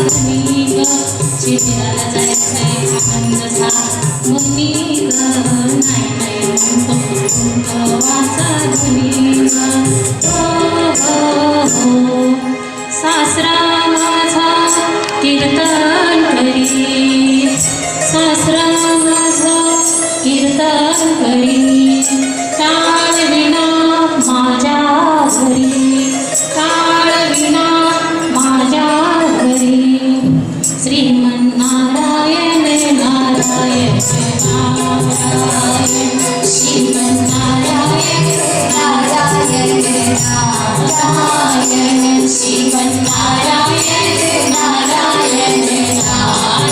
धनी ग शिबिराला जायचंय आनंद साधनी ग नाही नाही म्हणतो वाचा धनी ग हो सासरा माझा कीर्तन करी सासरा माझा कीर्तन करी टाळ विना माझ्या घरी टाळ विना माझ्या घरी श्रीमन्नारायण नारायण नारायण श्रीमन्नारायण नारायण नारायण श्रीमन्नारायण नारायण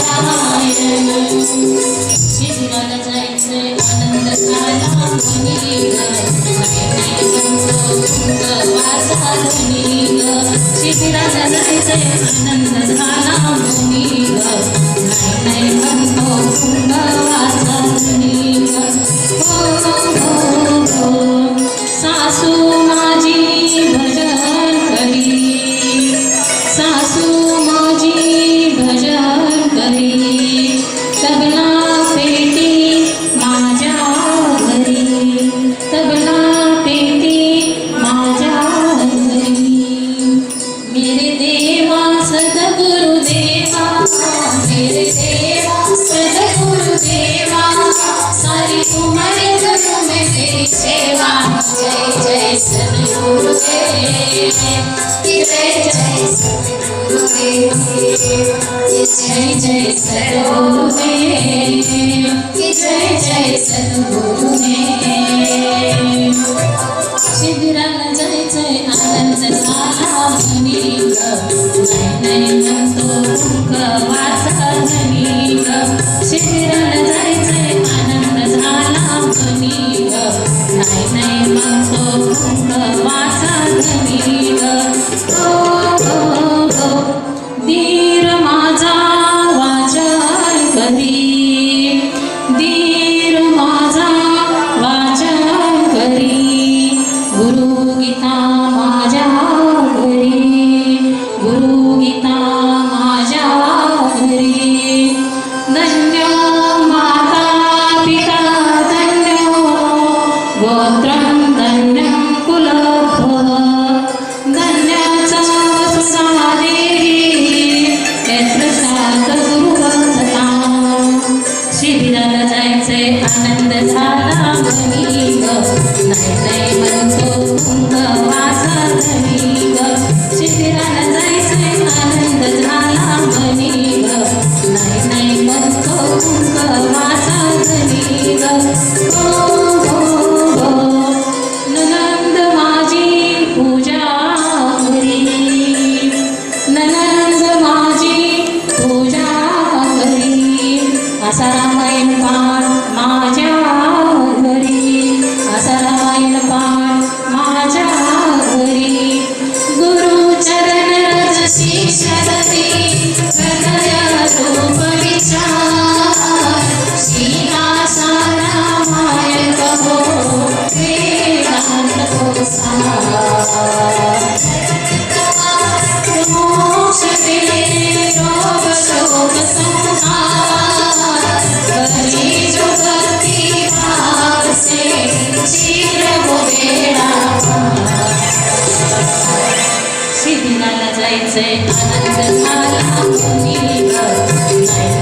नारायण शिबिराला जायचंय आनंद झाला धनी ग वाचा धनी ग शिबिराला जायचंय आनंद झाला धनी ग नाही नाही म्हणतो तुंग वाचा धनी ग हो सासू माझी भजन करी सासू माझी भजन करी तबला पेटी माझ्या घरी तबला पेटी माझ्या घरी मेरे देवा सद्गुरु देवा मेरे देवा सद्गुरु देवा सारी उम्र जन्म में तेरी सेवा जय जय सद्गुरु देव जय जय सद्गुरु देव जय जय सद्गुरु देव जय जय सद्गुरु देव शिबिराला जायचंय आनंद झाला धनी ग नाही नाही म्हणतो तुंग वाचा धनी ग शिबिराला जायचंय आनंद झाला धनी ग नाही नाही म्हणतो तुंग वाचा धनी ग हो धीर माझा वाचन करी धीर माझा वाचन करी गुरुगीता माझ्या घरी गुरुगीता माझ्या घरी धन्य माता पिता धन्य गोत्रं धन्यं कुलभव धन्याचा सुधा देवी यत्र सद्गुरुवंदना शिबिराला जायचंय आनंद झाला धनी ग नाही नाही म्हणतो तुंग वाचा धनी ग शिबिराला जायचंय आनंद झाला धनी ग नाही नाही म्हणतो तुंग वाचा धनी ग हो ननंद माझी पूजा करी ननंद माझी पूजा करी असा रामायण पाठ माझ्या घरी असा रामायण पाठ माझ्या घरी गुरुचरण रज शिक्षती हृदय रूप विचार श्रीनासा रामायण कहो वेदांत को सार मोक्ष दिले रोग शोक संहार करी जो भक्ति भाव से शीघ्र हो बेड़ा शिबिराला जायचंय आनंद झाला धनी ग